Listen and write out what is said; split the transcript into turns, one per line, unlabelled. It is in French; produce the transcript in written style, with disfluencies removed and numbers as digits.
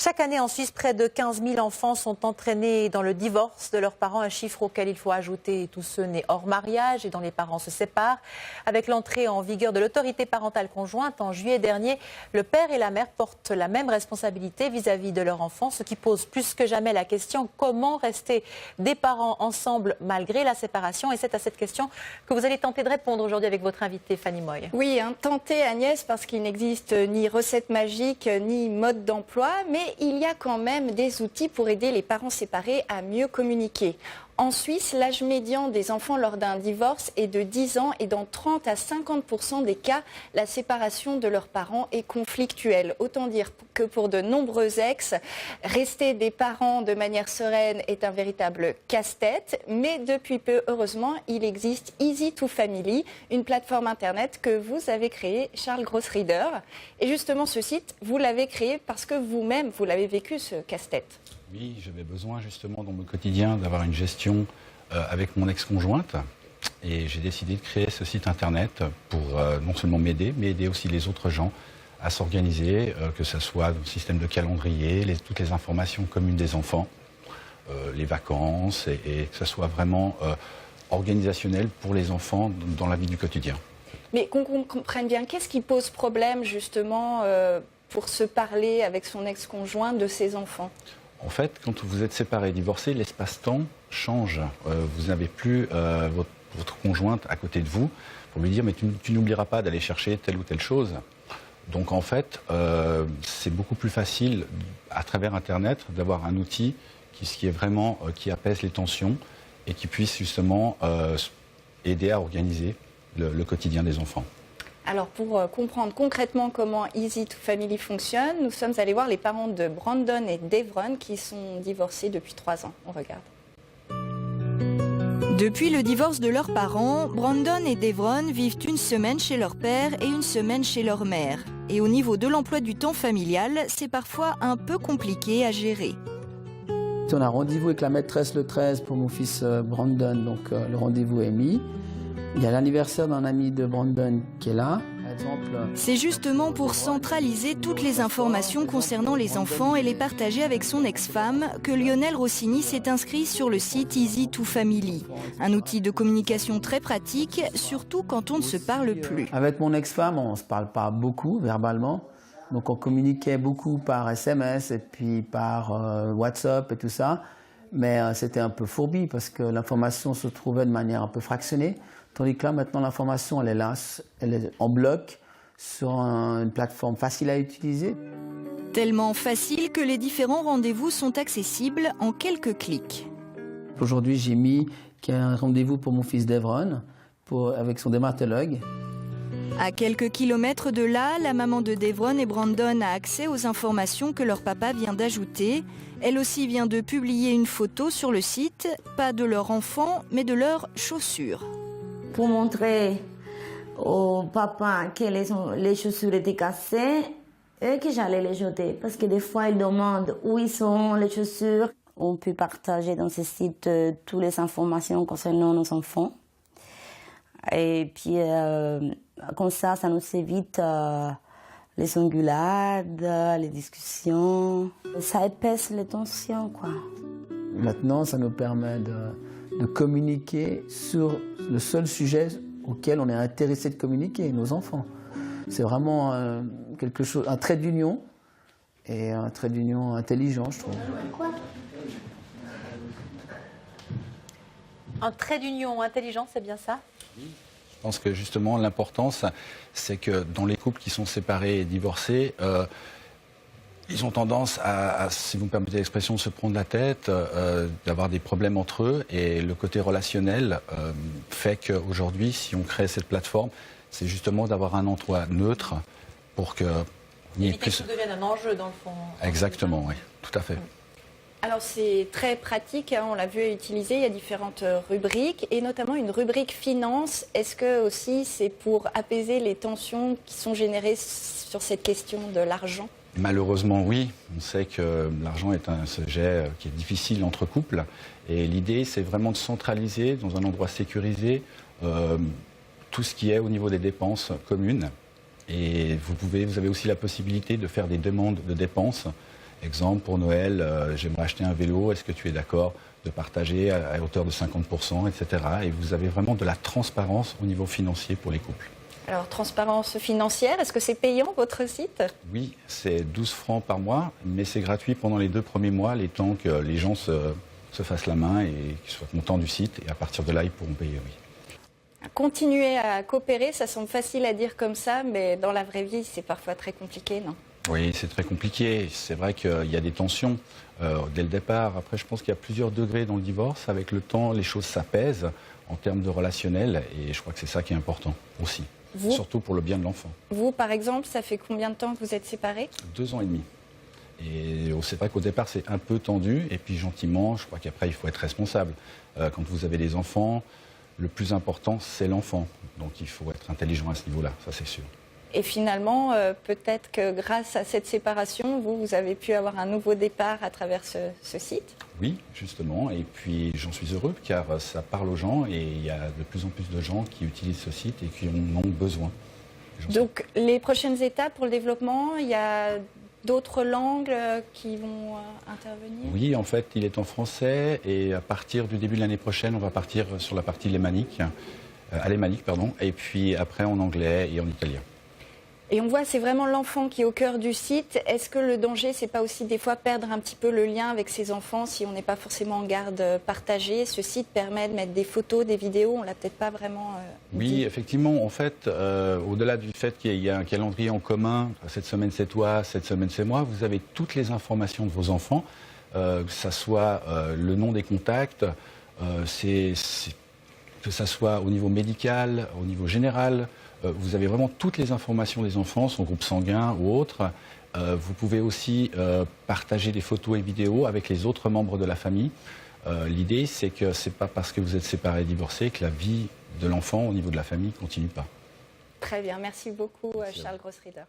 Chaque année en Suisse, près de 15 000 enfants sont entraînés dans le divorce de leurs parents, un chiffre auquel il faut ajouter tous ceux nés hors mariage et dont les parents se séparent. Avec l'entrée en vigueur de l'autorité parentale conjointe en juillet dernier, le père et la mère portent la même responsabilité vis-à-vis de leur enfant, ce qui pose plus que jamais la question comment rester des parents ensemble malgré la séparation. Et c'est à cette question que vous allez tenter de répondre aujourd'hui avec votre invitée Fanny Moy.
Oui, tenter Agnès, parce qu'il n'existe ni recette magique ni mode d'emploi, mais il y a quand même des outils pour aider les parents séparés à mieux communiquer. En Suisse, l'âge médian des enfants lors d'un divorce est de 10 ans et dans 30 à 50% des cas, la séparation de leurs parents est conflictuelle. Autant dire que pour de nombreux ex, rester des parents de manière sereine est un véritable casse-tête. Mais depuis peu, heureusement, il existe Easy2Family, une plateforme internet que vous avez créée, Charles Grossrieder. Et justement, ce site, vous l'avez créé parce que vous-même, vous l'avez vécu, ce casse-tête.
Oui, j'avais besoin justement dans mon quotidien d'avoir une gestion avec mon ex-conjointe et j'ai décidé de créer ce site internet pour non seulement m'aider, mais aider aussi les autres gens à s'organiser, que ce soit dans le système de calendrier, toutes les informations communes des enfants, les vacances et que ce soit vraiment organisationnel pour les enfants dans la vie du quotidien.
Mais qu'on comprenne bien, qu'est-ce qui pose problème justement pour se parler avec son ex-conjoint de ses enfants ?
En fait, quand vous êtes séparés, divorcés, l'espace-temps change. Vous n'avez plus votre conjointe à côté de vous pour lui dire « mais tu n'oublieras pas d'aller chercher telle ou telle chose ». Donc en fait, c'est beaucoup plus facile à travers Internet d'avoir un outil qui apaise les tensions et qui puisse justement aider à organiser le quotidien des enfants.
Alors pour comprendre concrètement comment Easy2Family fonctionne, nous sommes allés voir les parents de Brandon et Devron qui sont divorcés depuis 3 ans. On regarde.
Depuis le divorce de leurs parents, Brandon et Devron vivent une semaine chez leur père et une semaine chez leur mère. Et au niveau de l'emploi du temps familial, c'est parfois un peu compliqué à gérer.
On a rendez-vous avec la maîtresse le 13 pour mon fils Brandon, donc le rendez-vous est mis. Il y a l'anniversaire d'un ami de Brandon qui est là.
C'est justement pour centraliser toutes les informations concernant les enfants et les partager avec son ex-femme que Lionel Rossini s'est inscrit sur le site Easy2Family. Un outil de communication très pratique, surtout quand on ne se parle plus.
Avec mon ex-femme, on ne se parle pas beaucoup verbalement. Donc on communiquait beaucoup par SMS et puis par WhatsApp et tout ça. Mais c'était un peu fourbi parce que l'information se trouvait de manière un peu fractionnée. Tandis que là, maintenant, l'information, elle est là, elle est en bloc sur une plateforme facile à utiliser.
Tellement facile que les différents rendez-vous sont accessibles en quelques clics.
Aujourd'hui, j'ai mis qu'il y a un rendez-vous pour mon fils Devron avec son dermatologue.
À quelques kilomètres de là, la maman de Devron et Brandon a accès aux informations que leur papa vient d'ajouter. Elle aussi vient de publier une photo sur le site, pas de leur enfant, mais de leurs chaussures.
Pour montrer au papa que les chaussures étaient cassées et que j'allais les jeter. Parce que des fois, ils demandent où ils sont les chaussures. On peut partager dans ce site toutes les informations concernant nos enfants. Et puis, comme ça nous évite les engueulades, les discussions. Ça épaisse les tensions, quoi.
Maintenant, ça nous permet de communiquer sur le seul sujet auquel on est intéressé de communiquer, nos enfants. C'est vraiment un trait d'union, et un trait d'union intelligent, je trouve.
Un trait d'union intelligent, c'est bien ça ?
Je pense que justement l'importance, c'est que dans les couples qui sont séparés et divorcés, ils ont tendance à, si vous me permettez l'expression, se prendre la tête, d'avoir des problèmes entre eux. Et le côté relationnel fait qu'aujourd'hui, si on crée cette plateforme, c'est justement d'avoir un endroit neutre pour que...
Éviter que ça devienne un enjeu dans le fond.
Exactement, oui, tout à fait.
Alors c'est très pratique, on l'a vu utiliser, il y a différentes rubriques et notamment une rubrique finance. Est-ce que aussi c'est pour apaiser les tensions qui sont générées sur cette question de l'argent ?
Malheureusement, oui. On sait que l'argent est un sujet qui est difficile entre couples. Et l'idée, c'est vraiment de centraliser dans un endroit sécurisé tout ce qui est au niveau des dépenses communes. Et vous avez aussi la possibilité de faire des demandes de dépenses Exemple, pour Noël, j'aimerais acheter un vélo, est-ce que tu es d'accord de partager à hauteur de 50%, etc. Et vous avez vraiment de la transparence au niveau financier pour les couples.
Alors, transparence financière, est-ce que c'est payant votre site?
Oui, c'est 12 francs par mois, mais c'est gratuit pendant les 2 premiers mois, les temps que les gens se fassent la main et qu'ils soient contents du site. Et à partir de là, ils pourront payer, oui.
Continuer à coopérer, ça semble facile à dire comme ça, mais dans la vraie vie, c'est parfois très compliqué, non?
Oui, c'est très compliqué. C'est vrai qu'il y a des tensions dès le départ. Après, je pense qu'il y a plusieurs degrés dans le divorce. Avec le temps, les choses s'apaisent en termes de relationnel. Et je crois que c'est ça qui est important aussi. Surtout pour le bien de l'enfant.
Vous, par exemple, ça fait combien de temps que vous êtes séparés?
2 ans et demi. Et c'est vrai qu'au départ, c'est un peu tendu. Et puis gentiment, je crois qu'après, il faut être responsable. Quand vous avez des enfants, le plus important, c'est l'enfant. Donc il faut être intelligent à ce niveau-là, ça c'est sûr.
Et finalement, peut-être que grâce à cette séparation, vous avez pu avoir un nouveau départ à travers ce site?
Oui, justement. Et puis j'en suis heureux car ça parle aux gens et il y a de plus en plus de gens qui utilisent ce site et qui en ont besoin.
Donc les prochaines étapes pour le développement, il y a d'autres langues qui vont intervenir?
Oui, en fait, il est en français et à partir du début de l'année prochaine, on va partir sur la partie alémanique, et puis après en anglais et en italien.
Et on voit, c'est vraiment l'enfant qui est au cœur du site. Est-ce que le danger, c'est pas aussi des fois perdre un petit peu le lien avec ses enfants si on n'est pas forcément en garde partagée? Ce site permet de mettre des photos, des vidéos, on l'a peut-être pas vraiment
Oui,
dit.
effectivement, en fait, au-delà du fait qu'il y a un calendrier en commun, cette semaine c'est toi, cette semaine c'est moi, vous avez toutes les informations de vos enfants, que ça soit le nom des contacts, que ça soit au niveau médical, au niveau général. Vous avez vraiment toutes les informations des enfants, son groupe sanguin ou autre. Vous pouvez aussi partager des photos et vidéos avec les autres membres de la famille. L'idée, c'est que ce n'est pas parce que vous êtes séparés et divorcés que la vie de l'enfant au niveau de la famille ne continue pas.
Très bien, merci beaucoup Charles Grossrieder.